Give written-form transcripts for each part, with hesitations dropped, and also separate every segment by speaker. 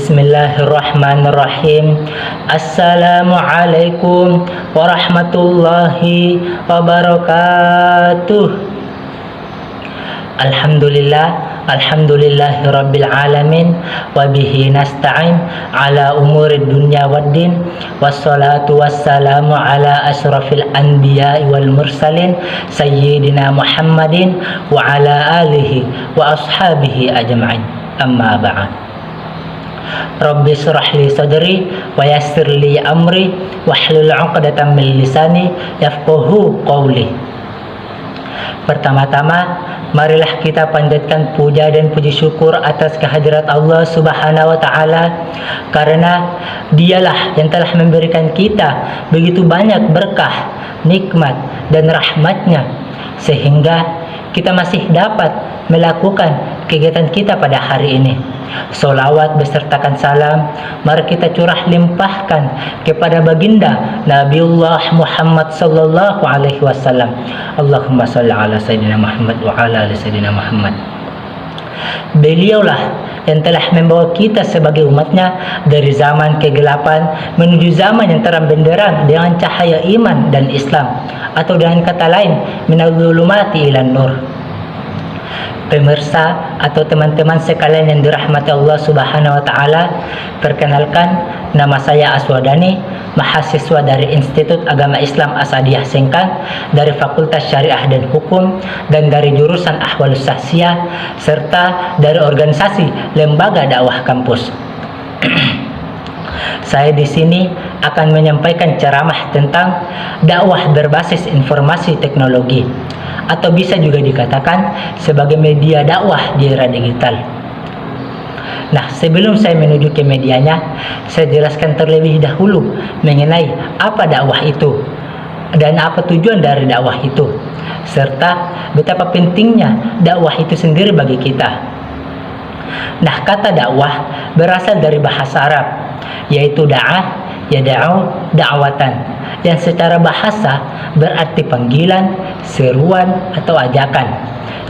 Speaker 1: Bismillahirrahmanirrahim. Assalamualaikum warahmatullahi wabarakatuh. Alhamdulillahi rabbil alamin, wabihi nasta'in ala umurid dunya waddin, wassalatu wassalamu ala ashrafil anbiya'i wal mursalin sayyidina Muhammadin wa ala alihi wa ashabihi ajma'in. Amma ba'd. Rabbi shrah li sadri wa yassir li amri wahlul 'uqdatam min lisani yafqahu qawli. Pertama-tama, marilah kita panjatkan puja dan puji syukur atas kehadirat Allah Subhanahu wa taala, karena Dialah yang telah memberikan kita begitu banyak berkah, nikmat dan rahmatnya, sehingga kita masih dapat melakukan kegiatan kita pada hari ini. Solawat besertakan salam mari kita curah limpahkan kepada baginda Nabiullah Muhammad sallallahu alaihi wasallam. Allahumma shalli ala sayyidina Muhammad wa ala ali sayyidina Muhammad. Beliaulah yang telah membawa kita sebagai umatnya dari zaman kegelapan menuju zaman yang terang benderang dengan cahaya iman dan Islam, atau dengan kata lain, minal dhulumati ilan nur. Pemirsa atau teman-teman sekalian yang dirahmati Allah Subhanahu wa taala, perkenalkan, nama saya Aswadani, mahasiswa dari Institut Agama Islam Asadiyah Sengkang, dari Fakultas Syariah dan Hukum, dan dari jurusan Ahwalus Sahsiyah, serta dari organisasi Lembaga Dakwah Kampus. Saya di sini akan menyampaikan ceramah tentang dakwah berbasis informasi teknologi, atau bisa juga dikatakan sebagai media dakwah di era digital. Nah, sebelum saya menuju ke medianya, saya jelaskan terlebih dahulu mengenai apa dakwah itu dan apa tujuan dari dakwah itu, serta betapa pentingnya dakwah itu sendiri bagi kita. Nah, kata dakwah berasal dari bahasa Arab, yaitu da'ah, yada'u, da'watan, yang secara bahasa berarti panggilan, seruan, atau ajakan.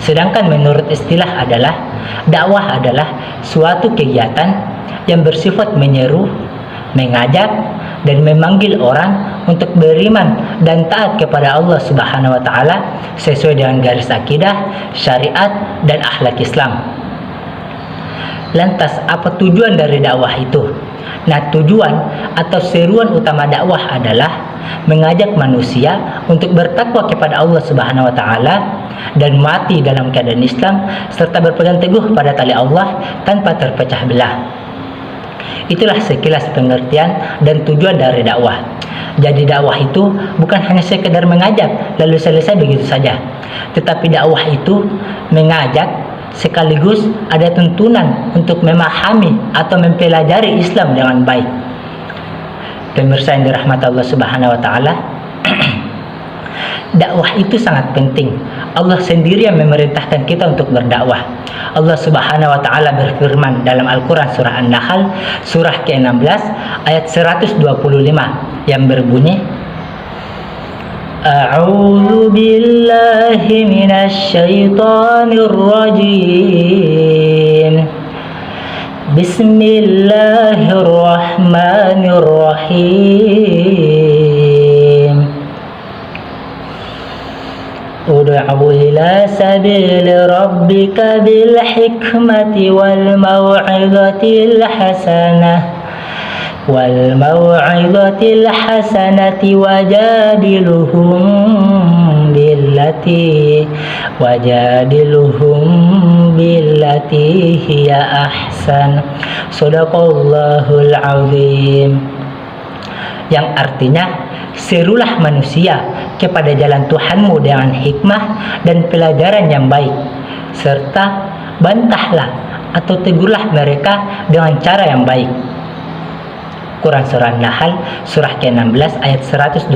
Speaker 1: Sedangkan menurut istilah adalah dakwah adalah suatu kegiatan yang bersifat menyeru, mengajak, dan memanggil orang untuk beriman dan taat kepada Allah Subhanahu wa taala sesuai dengan garis akidah, syariat, dan akhlak Islam. Lantas, apa tujuan dari dakwah itu? Nah, tujuan atau seruan utama dakwah adalah mengajak manusia untuk bertakwa kepada Allah Subhanahu wa taala dan mati dalam keadaan Islam, serta berpegang teguh pada tali Allah tanpa terpecah belah. Itulah sekilas pengertian dan tujuan dari dakwah. Jadi dakwah itu bukan hanya sekedar mengajak lalu selesai begitu saja, tetapi dakwah itu mengajak sekaligus ada tuntunan untuk memahami atau mempelajari Islam dengan baik. Pemirsa yang dirahmati Allah Subhanahu wa taala, dakwah itu sangat penting. Allah sendiri yang memerintahkan kita untuk berdakwah. Allah Subhanahu wa taala berfirman dalam Al-Qur'an surah An-Nahl surah ke-16 ayat 125 yang berbunyi, A'udzu billahi minasy syaithanir rajim. Bismillahirrahmanirrahim. Ud'u ila sabili rabbika bil hikmati wal mau'izatil hasanah wajadiluhum billati hiya ahsan. Shadaqallahul azim. Yang artinya, serulah manusia kepada jalan Tuhanmu dengan hikmah dan pelajaran yang baik, serta bantahlah atau tegurlah mereka dengan cara yang baik. Quran surah An-Nahl surah ke-16 ayat 125.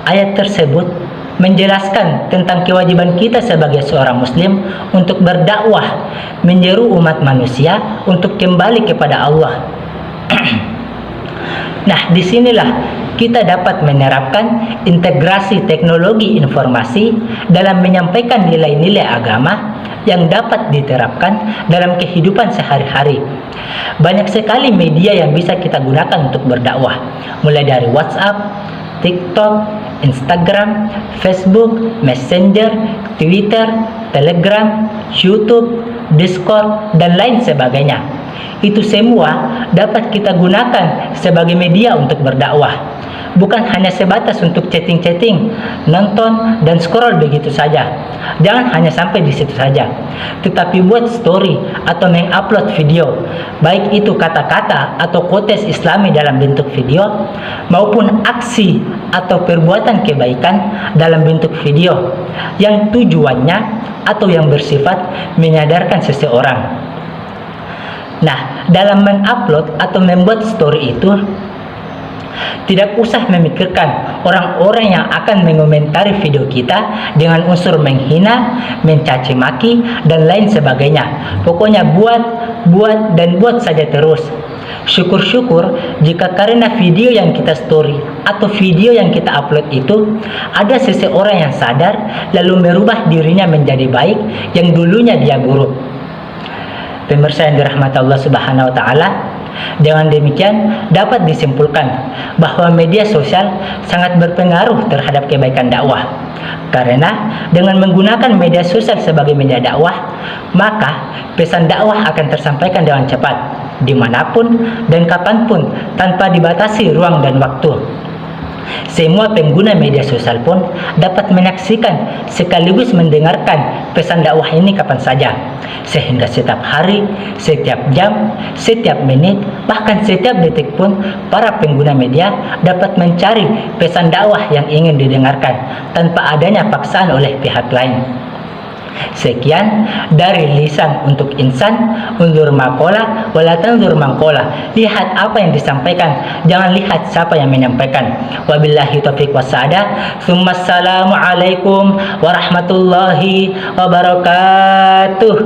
Speaker 1: Ayat tersebut menjelaskan tentang kewajiban kita sebagai seorang muslim untuk berdakwah, menyeru umat manusia untuk kembali kepada Allah. Nah, disinilah kita dapat menerapkan integrasi teknologi informasi dalam menyampaikan nilai-nilai agama yang dapat diterapkan dalam kehidupan sehari-hari. Banyak sekali media yang bisa kita gunakan untuk berdakwah, mulai dari WhatsApp, TikTok, Instagram, Facebook, Messenger, Twitter, Telegram, YouTube, Discord, dan lain sebagainya. Itu semua dapat kita gunakan sebagai media untuk berdakwah. Bukan hanya sebatas untuk chatting-chatting, nonton, dan scroll begitu saja. Jangan hanya sampai di situ saja, tetapi buat story atau mengupload video, baik itu kata-kata atau quotes Islami dalam bentuk video, maupun aksi atau perbuatan kebaikan dalam bentuk video, yang tujuannya atau yang bersifat menyadarkan seseorang. Nah, dalam mengupload atau membuat story itu, tidak usah memikirkan orang-orang yang akan mengomentari video kita dengan unsur menghina, mencaci maki, dan lain sebagainya. Pokoknya buat saja terus. Syukur-syukur jika karena video yang kita story atau video yang kita upload itu ada seseorang yang sadar lalu merubah dirinya menjadi baik yang dulunya dia buruk. Pemirsa yang dirahmati Allah Subhanahu wa taala, dengan demikian dapat disimpulkan bahwa media sosial sangat berpengaruh terhadap kebaikan dakwah. Karena dengan menggunakan media sosial sebagai media dakwah, maka pesan dakwah akan tersampaikan dengan cepat, dimanapun dan kapanpun tanpa dibatasi ruang dan waktu. Semua pengguna media sosial pun dapat menyaksikan sekaligus mendengarkan pesan dakwah ini kapan saja, sehingga setiap hari, setiap jam, setiap menit, bahkan setiap detik pun para pengguna media dapat mencari pesan dakwah yang ingin didengarkan tanpa adanya paksaan oleh pihak lain. Sekian dari lisan untuk insan, unzur maqala wala tanzur maqala. Lihat apa yang disampaikan, jangan lihat siapa yang menyampaikan. Wabillahi taufiq wassadah. Assalamualaikum warahmatullahi wabarakatuh.